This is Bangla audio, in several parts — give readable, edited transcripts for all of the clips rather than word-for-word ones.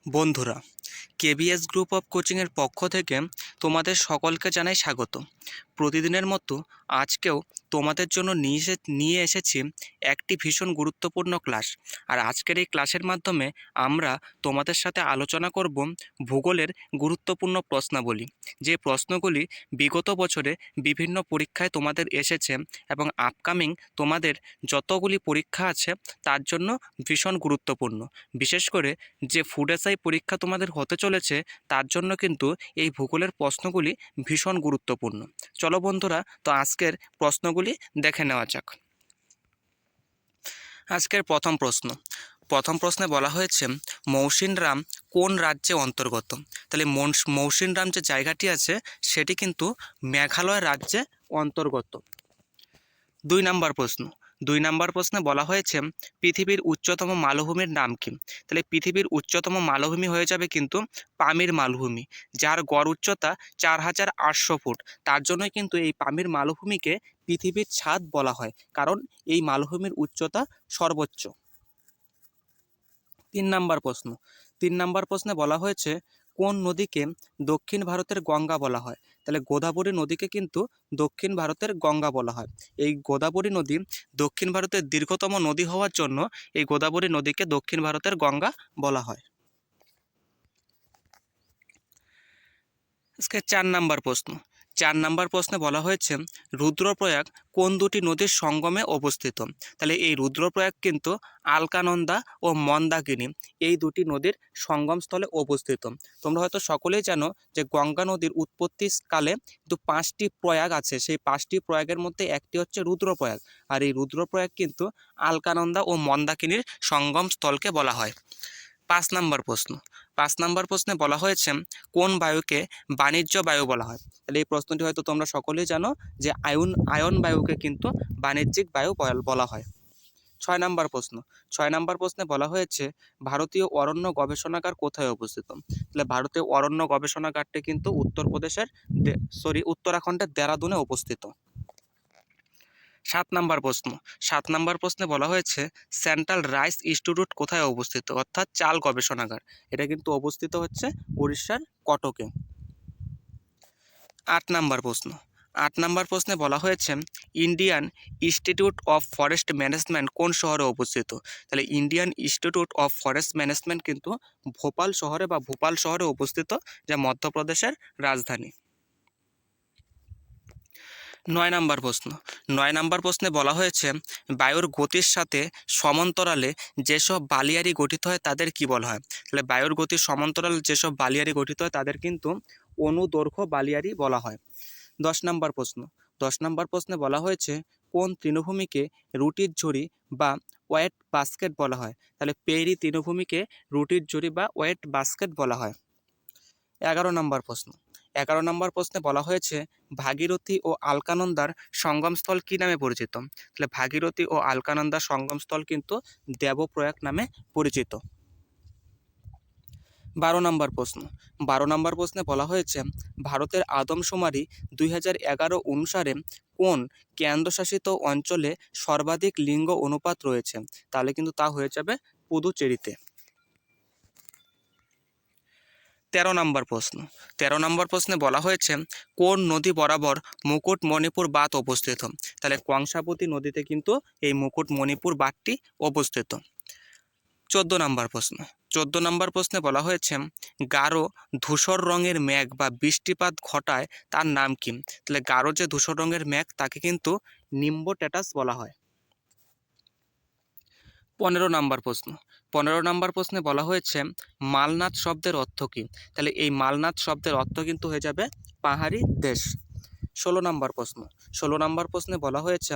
বন্ধুরা, কেবিএস গ্রুপ অফ কোচিংয়ের পক্ষ থেকে তোমাদের সকলকে জানাই স্বাগত। প্রতিদিনের মতো আজকেও তোমাদের জন্য নিয়ে এসেছি একটি ভীষণ গুরুত্বপূর্ণ ক্লাস। আর আজকের এই ক্লাসের মাধ্যমে আমরা তোমাদের সাথে আলোচনা করব ভূগোলের গুরুত্বপূর্ণ প্রশ্নাবলী, যে প্রশ্নগুলি বিগত বছরে বিভিন্ন পরীক্ষায় তোমাদের এসেছে এবং আপকামিং তোমাদের যতগুলি পরীক্ষা আছে তার জন্য ভীষণ গুরুত্বপূর্ণ। বিশেষ করে যে ফুড এসআই পরীক্ষা তোমাদের হতে চলেছে তার জন্য কিন্তু এই ভূগোলের প্রশ্নগুলি ভীষণ গুরুত্বপূর্ণ। চলো বন্ধুরা, তো আজকের প্রশ্নগুলি দেখে নেওয়া যাক। আজকের প্রথম প্রশ্নে বলা হয়েছে মৌসিনরাম কোন রাজ্যে অন্তর্গত। তাহলে মৌসিনরাম যে জায়গাটি আছে সেটি কিন্তু মেঘালয় রাজ্যে অন্তর্গত। 2 নম্বর প্রশ্নে বলা হয়েছে পৃথিবীর উচ্চতম মালভূমির নাম কি। তাহলে পৃথিবীর উচ্চতম মালভূমি হয়ে যাবে কিন্তু পামির মালভূমি, যার গড় উচ্চতা 4800 ফুট। তার জন্যই কিন্তু এই পামির মালভূমিকে পৃথিবীর ছাদ বলা হয়, কারণ এই মালভূমির উচ্চতা সর্বোচ্চ। 3 নম্বর প্রশ্নে বলা হয়েছে কোন নদীকে দক্ষিণ ভারতের গঙ্গা বলা হয়। তাহলে গোদাবরী নদীকে কিন্তু দক্ষিণ ভারতের গঙ্গা বলা হয়। এই গোদাবরী নদী দক্ষিণ ভারতের দীর্ঘতম নদী হওয়ার জন্য এই গোদাবরী নদীকে দক্ষিণ ভারতের গঙ্গা বলা হয়। আজকে 4 নম্বর প্রশ্নে বলা হয়েছে রুদ্রপ্রয়াগ কোন দুটি নদীর সঙ্গমে অবস্থিত। তাহলে এই রুদ্রপ্রয়াগ কিন্তু আলকানন্দা ও মন্দাকিনী এই দুটি নদীর সঙ্গমস্থলে অবস্থিত। তোমরা হয়তো সকলেই জানো যে গঙ্গা নদীর উৎপত্তিকালে কিন্তু 5টি প্রয়াগ আছে, সেই 5টি প্রয়াগের মধ্যে একটি হচ্ছে রুদ্রপ্রয়াগ, আর এই রুদ্রপ্রয়াগ কিন্তু আলকানন্দা ও মন্দাকিনীর সঙ্গম স্থলকে বলা হয়। 5 নম্বর প্রশ্নে বলা হয়েছে কোন বায়ুকে বাণিজ্য বায়ু বলা হয়। তাহলে এই প্রশ্নটি হয়তো তোমরা সকলেই জানো যে আয়ন বায়ুকে কিন্তু বাণিজ্যিক বায়ু বলা হয়। 6 নম্বর প্রশ্নে বলা হয়েছে ভারতীয় অরণ্য গবেষণাগার কোথায় অবস্থিত। তাহলে ভারতীয় অরণ্য গবেষণাগারটি কিন্তু উত্তরাখণ্ডের দেরাদুনে অবস্থিত। 7 নম্বর প্রশ্নে বলা হয়েছে সেন্ট্রাল রাইস ইনস্টিটিউট কোথায় অবস্থিত, অর্থাৎ চাল গবেষণাগার। এটা কিন্তু অবস্থিত হচ্ছে উড়িষ্যার কটকে। 8 নম্বর প্রশ্নে বলা হয়েছে Indian institute of forest management কোন শহরে অবস্থিত। তাহলে Indian institute of forest management কিন্তু ভোপাল শহরে অবস্থিত, যা মধ্যপ্রদেশের রাজধানী। 9 নম্বর প্রশ্নে বলা হয়েছে বায়ুর গতির সাথে সমান্তরালে যেসব বালিয়াড়ি গঠিত হয় তাদের কি বলা হয়। তাহলে বায়ুর গতির সমান্তরালে যেসব বালিয়াড়ি গঠিত হয় তাদের কিন্তু অনুদৈর্ঘ্য বালিয়াড়ি বলা হয়। 10 নম্বর প্রশ্নে বলা হয়েছে কোন তৃণভূমিকে রুটির ঝুড়ি বা ওয়েট বাস্কেট বলা হয়। তাহলে পেরি তৃণভূমিকে রুটির ঝুড়ি বা ওয়েট বাস্কেট বলা হয়। 11 নম্বর প্রশ্নে বলা হয়েছে ভাগীরথী ও আলকানন্দার সঙ্গমস্থল কি নামে পরিচিত। তাহলে ভাগীরথী ও আলকানন্দার সঙ্গমস্থল কিন্তু দেবপ্রয়াগ নামে পরিচিত। 12 নম্বর প্রশ্নে বলা হয়েছে ভারতের আদমশুমারি 2011 অনুসারে কোন কেন্দ্রশাসিত অঞ্চলে সর্বাধিক লিঙ্গ অনুপাত রয়েছে। তাহলে কিন্তু তা হয়ে যাবে পুদুচেরিতে। 13 নম্বর প্রশ্নে বলা হয়েছে কোন নদী বরাবর মুকুটমণিপুর বাঁধ অবস্থিত। তাহলে কংসাবতী নদীতে কিন্তু এই মুকুটমণিপুর বাঁধটি অবস্থিত। 14 নম্বর প্রশ্নে বলা হয়েছে গাঢ় ধূসর রঙের মেঘ বা বৃষ্টিপাত ঘটায় তার নাম কি। তাহলে গাঢ় যে ধূসর রঙের মেঘ তাকে কিন্তু নিম্বোটেটাস বলা হয়। 15 নম্বর প্রশ্নে বলা হয়েছে মালনাদ শব্দের অর্থ কী। তাহলে এই মালনাদ শব্দের অর্থ কিন্তু হয়ে যাবে পাহাড়ি দেশ। 16 নম্বর প্রশ্নে বলা হয়েছে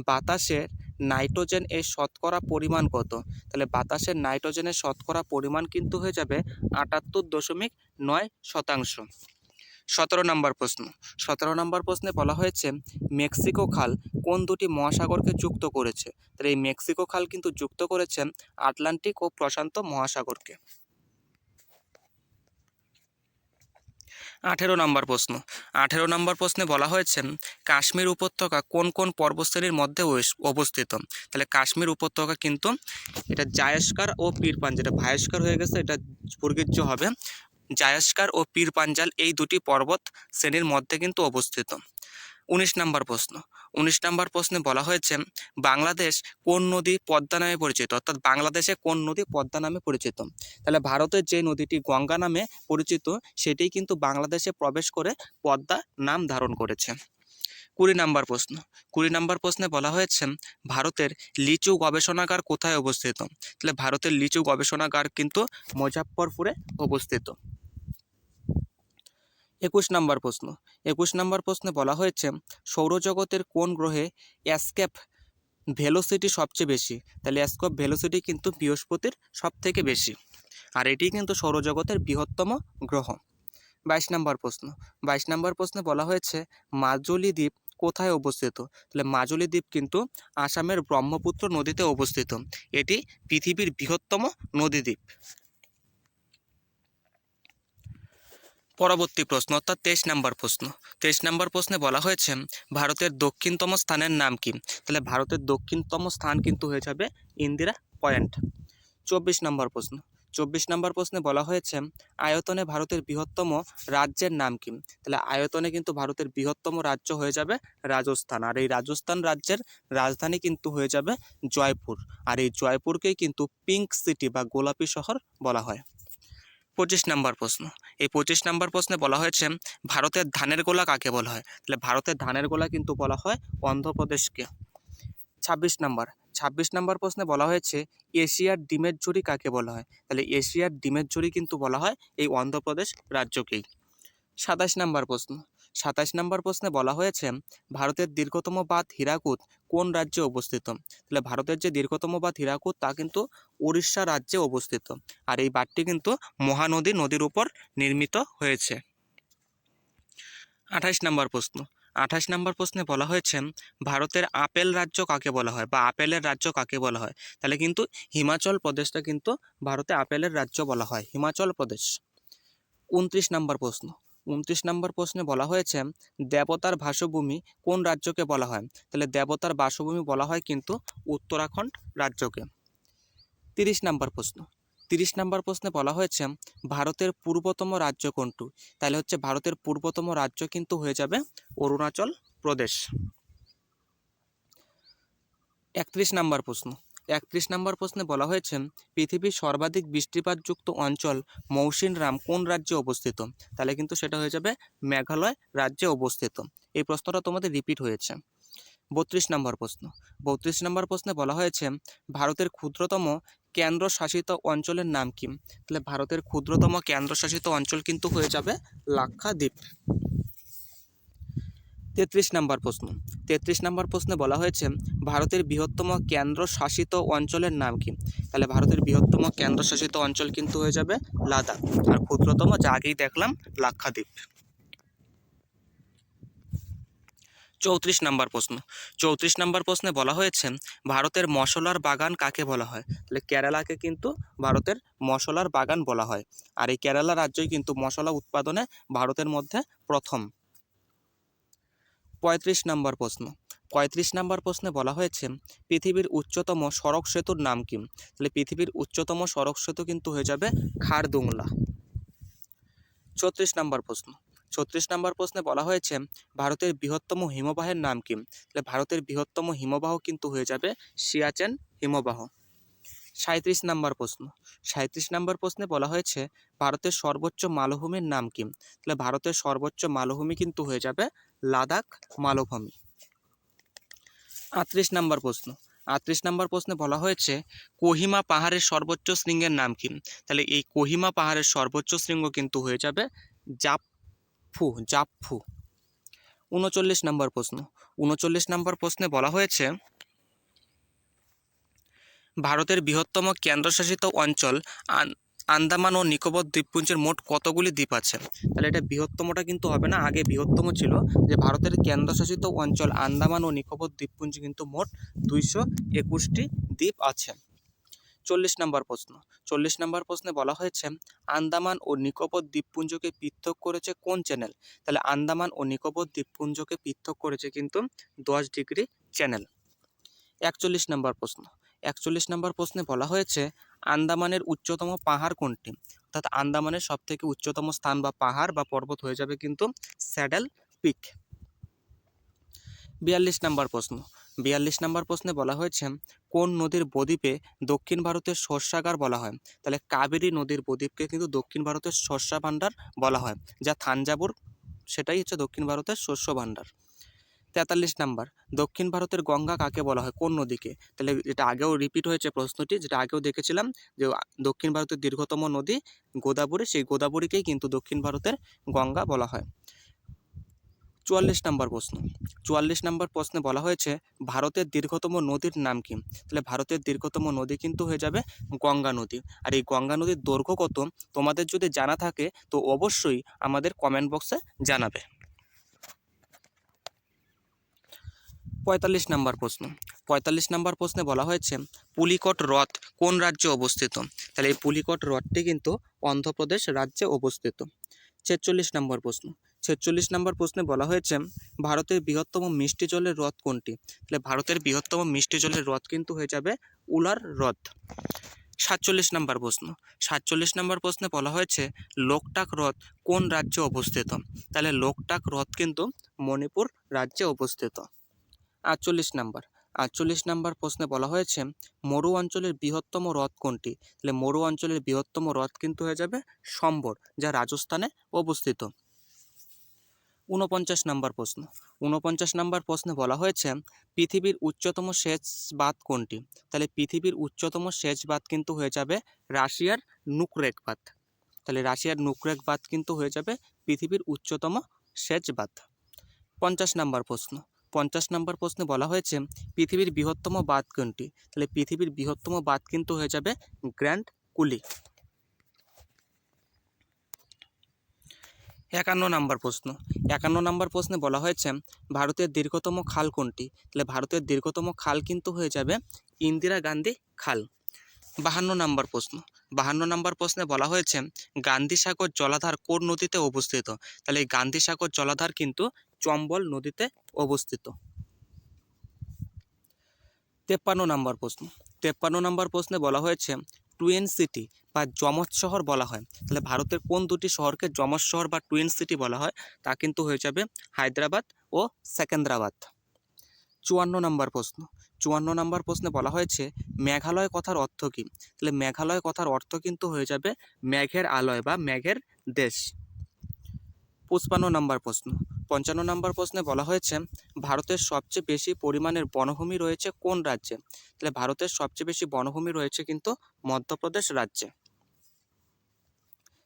বাতাসের নাইট্রোজেন এর শতকরা পরিমাণ কত। তাহলে বাতাসের নাইট্রোজেনের শতকরা পরিমাণ কিন্তু হয়ে যাবে 78.9%। 17 নম্বর প্রশ্নে বলা হয়েছে মেক্সিকো খাল কোন দুটি মহাসাগরকে যুক্ত করেছে। তাহলে এই মেক্সিকো খাল কিন্তু যুক্ত করেছে আটলান্টিক ও প্রশান্ত মহাসাগরকে। নম্বর প্রশ্ন 18 নম্বর প্রশ্নে বলা হয়েছে কাশ্মীর উপত্যকা কোন কোন পর্বতশ্রেণীর মধ্যে অবস্থিত। তাহলে কাশ্মীর উপত্যকা কিন্তু এটা জায়স্কার ও পীর পাঞ্জাল, যেটা ভায়স্কার হয়ে গেছে এটা বর্গীর্য হবে, জায়স্কার ও পীর পাঞ্জাল এই দুটি পর্বত শ্রেণীর মধ্যে কিন্তু অবস্থিত। 19 নম্বর প্রশ্ন 19 নম্বর প্রশ্নে বলা হয়েছে বাংলাদেশ কোন নদী পদ্মা নামে পরিচিত, অর্থাৎ বাংলাদেশে কোন নদী পদ্মা নামে পরিচিত। তাহলে ভারতের যে নদীটি গঙ্গা নামে পরিচিত সেটি কিন্তু বাংলাদেশে প্রবেশ করে পদ্মা নাম ধারণ করেছে। 20 নম্বর প্রশ্ন 20 নম্বর প্রশ্নে বলা হয়েছে ভারতের লিচু গবেষণাগার কোথায় অবস্থিত। তাহলে ভারতের লিচু গবেষণাগার কিন্তু মুজাফফরপুরে অবস্থিত। 21 নম্বর প্রশ্ন 21 নম্বর প্রশ্নে বলা হয়েছে সৌরজগতের কোন গ্রহে এসকেপ ভেলোসিটি সবচেয়ে বেশি। তাহলে এসকেপ ভেলোসিটি কিন্তু বৃহস্পতির সব থেকে বেশি, আর এটি কিন্তু সৌরজগতের বৃহত্তম গ্রহ। 22 নম্বর প্রশ্ন 22 নম্বর প্রশ্নে বলা হয়েছে মাজুলী দ্বীপ কোথায় অবস্থিত। তাহলে মাজুলী দ্বীপ কিন্তু আসামের ব্রহ্মপুত্র নদীতে অবস্থিত, এটি পৃথিবীর বৃহত্তম নদীদ্বীপ। পরবর্তী প্রশ্ন অর্থাৎ 23 নম্বর প্রশ্ন 23 নম্বর প্রশ্নে বলা হয়েছে ভারতের দক্ষিণতম স্থানের নাম কি। তাহলে ভারতের দক্ষিণতম স্থান কিন্তু হয়ে যাবে ইন্দিরা পয়েন্ট। 24 নম্বর প্রশ্ন 24 নম্বর প্রশ্নে বলা হয়েছে আয়তনে ভারতের বৃহত্তম রাজ্যের নাম কি। তাহলে আয়তনে কিন্তু ভারতের বৃহত্তম রাজ্য হয়ে যাবে রাজস্থান, আর এই রাজস্থান রাজ্যের রাজধানী কিন্তু হয়ে যাবে জয়পুর, আর এই জয়পুরকেই কিন্তু পিঙ্ক সিটি বা গোলাপি শহর বলা হয়। 25 নম্বর প্রশ্ন এই 25 নম্বর প্রশ্নে বলা হয়েছে ভারতের ধানের গোলা কাকে বলা হয়। তাহলে ভারতের ধানের গোলা কিন্তু বলা হয় অন্ধ্রপ্রদেশকে। 26 নম্বর প্রশ্নে বলা হয়েছে এশিয়ার ডিমের ঝুড়ি কাকে বলা হয়। তাহলে এশিয়ার ডিমের ঝুড়ি কিন্তু বলা হয় এই অন্ধ্রপ্রদেশ রাজ্যকেই। 27 নম্বর প্রশ্ন 27 নম্বর প্রশ্নে বলা হয়েছে ভারতের দীর্ঘতম বাঁধ হীরাকুদ কোন রাজ্যে অবস্থিত। তাহলে ভারতের যে দীর্ঘতম বাঁধ হীরাকুদ তা কিন্তু উড়িষ্যা রাজ্যে অবস্থিত, আর এই বাঁধটি কিন্তু মহানদী নদীর উপর নির্মিত হয়েছে। 28 নম্বর প্রশ্ন 28 নম্বর প্রশ্নে বলা হয়েছে ভারতের আপেল রাজ্য কাকে বলা হয় বা আপেলের রাজ্য কাকে বলা হয়। তাহলে কিন্তু হিমাচল প্রদেশটা কিন্তু ভারতে আপেলের রাজ্য বলা হয়, হিমাচল প্রদেশ। 29 নম্বর প্রশ্ন 29 নম্বর প্রশ্নে বলা হয়েছে দেবতার বাসভূমি কোন রাজ্যকে বলা হয়। তাহলে দেবতার বাসভূমি বলা হয় কিন্তু উত্তরাখণ্ড রাজ্যকে। 30 নম্বর প্রশ্ন 30 নম্বর প্রশ্নে বলা হয়েছে ভারতের পূর্বতম রাজ্য কোনটি। তাহলে হচ্ছে ভারতের পূর্বতম রাজ্য কিন্তু হয়ে যাবে অরুণাচল প্রদেশ। 31 নম্বর প্রশ্ন 31 নম্বর প্রশ্নে বলা হয়েছে পৃথিবীর সর্বাধিক বৃষ্টিপাতযুক্ত অঞ্চল মৌসিনরাম কোন রাজ্যে অবস্থিত। তাহলে কিন্তু সেটা হয়ে যাবে মেঘালয় রাজ্যে অবস্থিত। এই প্রশ্নটা তোমাদের রিপিট হয়েছে। 32 নম্বর প্রশ্ন 32 নম্বর প্রশ্নে বলা হয়েছে ভারতের ক্ষুদ্রতম কেন্দ্রশাসিত অঞ্চলের নাম কি। তাহলে ভারতের ক্ষুদ্রতম কেন্দ্রশাসিত অঞ্চল কিন্তু হয়ে যাবে লাক্ষাদ্বীপ। 33 নম্বর প্রশ্ন 33 নম্বর প্রশ্নে বলা হয়েছে ভারতের বৃহত্তম কেন্দ্রশাসিত অঞ্চলের নাম কি। তাহলে ভারতের বৃহত্তম কেন্দ্রশাসিত অঞ্চল কিন্তু হয়ে যাবে লাদাখ, আর ক্ষুদ্রতম যা আগেই দেখলাম লাক্ষাদ্বীপ। 34 নম্বর প্রশ্ন 34 নম্বর প্রশ্নে বলা হয়েছে ভারতের মশলার বাগান কাকে বলা হয়। তাহলে কেরালাকে কিন্তু ভারতের মশলার বাগান বলা হয়, আর এই কেরালা রাজ্যই কিন্তু মশলা উৎপাদনে ভারতের মধ্যে প্রথম। 35 নম্বর প্রশ্ন 35 নম্বর প্রশ্নে বলা হয়েছে পৃথিবীর উচ্চতম সড়ক সেতুর নাম কি। তাহলে পৃথিবীর উচ্চতম সড়ক সেতু কিন্তু হয়ে যাবে খারদুংলা। 36 নম্বর প্রশ্ন 36 নম্বর প্রশ্নে বলা হয়েছে ভারতের বৃহত্তম হিমবাহের নাম কি। তাহলে ভারতের বৃহত্তম হিমবাহ কিন্তু হয়ে যাবে সিয়াচেন হিমবাহ। 37 নম্বর প্রশ্ন 37 নম্বর প্রশ্নে বলা হয়েছে ভারতের সর্বোচ্চ মালভূমির নাম কি। তাহলে ভারতের সর্বোচ্চ মালভূমি কিন্তু হয়ে যাবে লাদাখ মালভূমি। 38 নম্বর প্রশ্ন 38 নম্বর প্রশ্নে বলা হয়েছে কোহিমা পাহাড়ের সর্বোচ্চ শৃঙ্গের নাম কি। তাহলে এই কোহিমা পাহাড়ের সর্বোচ্চ শৃঙ্গ কিন্তু হয়ে যাবে জাপফু। 39 নম্বর প্রশ্ন 39 নম্বর প্রশ্নে বলা হয়েছে ভারতের বৃহত্তম কেন্দ্রশাসিত অঞ্চল আন্দামান ও নিকোবর দ্বীপপুঞ্জের মোট কতগুলি দ্বীপ আছে। তাহলে এটা বৃহত্তমটা কিন্তু হবে না, আগে বৃহত্তম ছিল যে ভারতের কেন্দ্রশাসিত অঞ্চল আন্দামান ও নিকোবর দ্বীপপুঞ্জে কিন্তু মোট 221টি দ্বীপ আছে। 40 নম্বর প্রশ্ন। 40 নম্বর প্রশ্নে বলা হয়েছে আন্দামান ও নিকোবর দ্বীপপুঞ্জকে পৃথক করেছে কোন চ্যানেল? তাহলে আন্দামান ও নিকোবর দ্বীপপুঞ্জকে পৃথক করেছে কিন্তু 10 ডিগ্রি চ্যানেল। 41 নম্বর প্রশ্ন। 41 নম্বর প্রশ্নে বলা হয়েছে আন্দামানের উচ্চতম পাহাড় কোনটি? অর্থাৎ আন্দামানের সবথেকে উচ্চতম স্থান বা পাহাড় বা পর্বত হয়ে যাবে কিন্তু স্যাডেল পিক। 42 নম্বর প্রশ্ন। 42 নম্বর প্রশ্নে বলা হয়েছে কোন নদীর বদ্বীপে দক্ষিণ ভারতের শস্যাগার বলা হয়? তাহলে কাবেরী নদীর বদ্বীপকে কিন্তু দক্ষিণ ভারতের শস্য ভাণ্ডার বলা হয়, যা থাঞ্জাভুর, সেটাই হচ্ছে দক্ষিণ ভারতের শস্য ভাণ্ডার। 43 নাম্বার, দক্ষিণ ভারতের গঙ্গা কাকে বলা হয়, কোন নদীকে? তাহলে এটা আগেও রিপিট হয়েছে প্রশ্নটি, যেটা আগেও দেখেছিলাম যে দক্ষিণ ভারতের দীর্ঘতম নদী গোদাবরী, সেই গোদাবরীকেই কিন্তু দক্ষিণ ভারতের গঙ্গা বলা হয়। 44 নম্বর প্রশ্ন। 44 নম্বর প্রশ্নে বলা হয়েছে ভারতের দীর্ঘতম নদীর নাম কি? তাহলে ভারতের দীর্ঘতম নদী কিন্তু হয়ে যাবে গঙ্গা নদী। আর এই গঙ্গা নদীর দৈর্ঘ্য কত তোমাদের যদি জানা থাকে তো অবশ্যই আমাদের কমেন্ট বক্সে জানাবে। 45 নম্বর প্রশ্ন। 45 নম্বর প্রশ্নে বলা হয়েছে পুলিকট হ্রদ কোন রাজ্যে অবস্থিত? তাহলে এই পুলিকট হ্রদটি কিন্তু অন্ধ্রপ্রদেশ রাজ্যে অবস্থিত। 46 নম্বর প্রশ্ন। 46 নম্বর প্রশ্নে বলা হয়েছে ভারতের বৃহত্তম মিষ্টি জলের হ্রদ কোনটি? তাহলে ভারতের বৃহত্তম মিষ্টি জলের হ্রদ কিন্তু হয়ে যাবে উলার হ্রদ। 47 নম্বর প্রশ্ন। 47 নম্বর প্রশ্নে বলা হয়েছে লোকটাক হ্রদ কোন রাজ্যে অবস্থিত? তাহলে লোকটাক হ্রদ কিন্তু মণিপুর রাজ্যে অবস্থিত। 48 নাম্বার। 48 নাম্বার প্রশ্নে বলা হয়েছে মরু অঞ্চলের বৃহত্তম হ্রদ কোনটি? তাহলে মরু অঞ্চলের বৃহত্তম হ্রদ কিন্তু হয়ে যাবে সম্বর, যা রাজস্থানে অবস্থিত। 49 নাম্বার প্রশ্ন। 49 নাম্বার প্রশ্নে বলা হয়েছে পৃথিবীর উচ্চতম সেচ বাঁধ কোনটি? তাহলে পৃথিবীর উচ্চতম সেচ বাঁধ কিন্তু হয়ে যাবে রাশিয়ার নুকরেক বাঁধ। তাহলে রাশিয়ার নুকরেক বাঁধ কিন্তু হয়ে যাবে পৃথিবীর উচ্চতম সেচ বাঁধ। 50 নাম্বার প্রশ্ন। 50 নাম্বার প্রশ্নে বলা হয়েছে পৃথিবীর বৃহত্তম বাঁধ কোনটি? তাহলে পৃথিবীর বৃহত্তম বাঁধ কিন্তু হয়ে যাবে গ্র্যান্ড কুলি। 51 নাম্বার প্রশ্ন। 51 নাম্বার প্রশ্নে বলা হয়েছে ভারতের দীর্ঘতম খাল কোনটি? তাহলে ভারতের দীর্ঘতম খাল কিন্তু হয়ে যাবে ইন্দিরা গান্ধী খাল। 52 নাম্বার প্রশ্ন। 52 নাম্বার প্রশ্নে বলা হয়েছে গান্ধী সাগর জলাধার কোন নদীতে অবস্থিত? তাহলে এই গান্ধী সাগর জলাধার কিন্তু চম্বল নদীতে অবস্থিত। 53 নাম্বার প্রশ্ন। 53 নাম্বার প্রশ্নে বলা হয়েছে টুইন সিটি বা যমজ শহর বলা হয়, তাহলে ভারতের কোন দুটি শহরকে যমজ শহর বা টুইন সিটি বলা হয়? তা কিন্তু হয়ে যাবে হায়দ্রাবাদ ও সেকেন্দ্রাবাদ। 54 নাম্বার প্রশ্ন। 54 নাম্বার প্রশ্নে বলা হয়েছে মেঘালয় কথার অর্থ কী? তাহলে মেঘালয় কথার অর্থ কিন্তু হয়ে যাবে মেঘের আলয় বা মেঘের দেশ। 55 নাম্বার প্রশ্ন। 55 নাম্বার প্রশ্নে বলা হয়েছে ভারতের সবচেয়ে বেশি পরিমাণের বনভূমি রয়েছে কোন রাজ্যে? তাহলে ভারতের সবচেয়ে বেশি বনভূমি রয়েছে কিন্তু মধ্যপ্রদেশ রাজ্যে।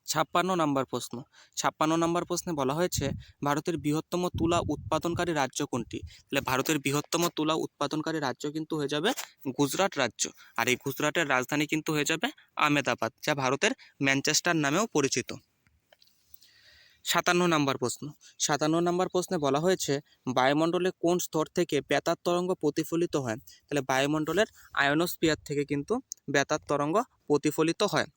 56 নাম্বার প্রশ্ন। 56 নাম্বার প্রশ্নে বলা হয়েছে ভারতের বৃহত্তম তুলা উৎপাদনকারী রাজ্য কোনটি? তাহলে ভারতের বৃহত্তম তুলা উৎপাদনকারী রাজ্য কিন্তু হয়ে যাবে গুজরাট রাজ্য। আর এই গুজরাটের রাজধানী কিন্তু হয়ে যাবে আহমেদাবাদ, যা ভারতের ম্যানচেস্টার নামেও পরিচিত। 57 নাম্বার প্রশ্ন। 57 নাম্বার প্রশ্নে বলা হয়েছে বায়ুমণ্ডলে কোন স্তর থেকে বেতার তরঙ্গ প্রতিফলিত হয়? তাহলে বায়ুমণ্ডলের আয়নোস্ফিয়ার থেকে কিন্তু বেতার তরঙ্গ প্রতিফলিত হয়।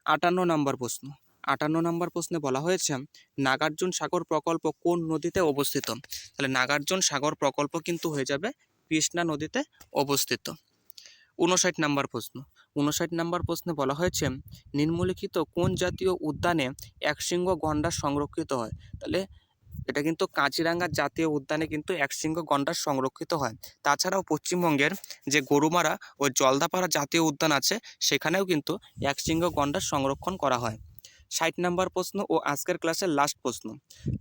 58 নাম্বার প্রশ্ন। 58 নাম্বার প্রশ্নে বলা হয়েছে নাগার্জুন সাগর প্রকল্প কোন নদীতে অবস্থিত? তাহলে নাগার্জুন সাগর প্রকল্প কিন্তু হয়ে যাবে কৃষ্ণা নদীতে অবস্থিত। 59 নাম্বার প্রশ্ন। 59 নাম্বার প্রশ্নে বলা হয়েছে নিম্নলিখিত কোন জাতীয় উদ্যানে একশৃঙ্গ গন্ডার সংরক্ষিত হয়? তাহলে এটা কিন্তু কাজিরাঙ্গা জাতীয় উদ্যানে কিন্তু একশৃঙ্গ গন্ডার সংরক্ষিত হয়। তাছাড়াও পশ্চিমবঙ্গের যে গরুমারা ও জলদাপাড়া জাতীয় উদ্যান আছে সেখানেও কিন্তু একশৃঙ্গ গন্ডার সংরক্ষণ করা হয়। 60 নাম্বার প্রশ্ন ও আজকের ক্লাসের লাস্ট প্রশ্ন।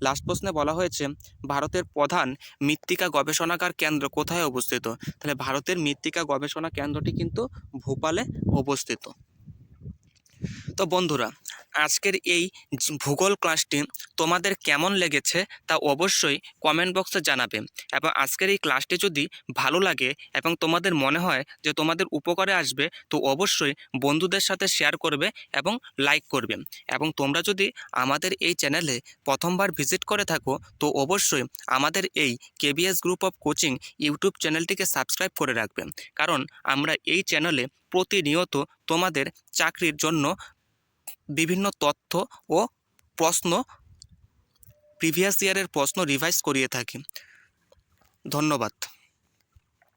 লাস্ট প্রশ্নে বলা হয়েছে ভারতের প্রধান মৃত্তিকা গবেষণাগার কেন্দ্র কোথায় অবস্থিত? তাহলে ভারতের মৃত্তিকা গবেষণা কেন্দ্রটি কিন্তু ভোপালে অবস্থিত। তো বন্ধুরা, আজকের এই ভূগোল ক্লাসটি তোমাদের কেমন লেগেছে তা অবশ্যই কমেন্ট বক্সে জানাবে। এবং আজকের এই ক্লাসটি যদি ভালো লাগে এবং তোমাদের মনে হয় যে তোমাদের উপকারে আসবে, তো অবশ্যই বন্ধুদের সাথে শেয়ার করবে এবং লাইক করবে। এবং তোমরা যদি আমাদের এই চ্যানেলে প্রথমবার ভিজিট করে থাকো, তো অবশ্যই আমাদের এই KBS group of coaching YouTube চ্যানেলটিকে সাবস্ক্রাইব করে রাখবে। কারণ আমরা এই চ্যানেলে প্রতিনিয়ত তোমাদের চাকরির জন্য বিভিন্ন তথ্য ও প্রশ্ন, প্রিভিয়াস ইয়ারের প্রশ্ন রিভাইজ করিয়ে থাকি। ধন্যবাদ।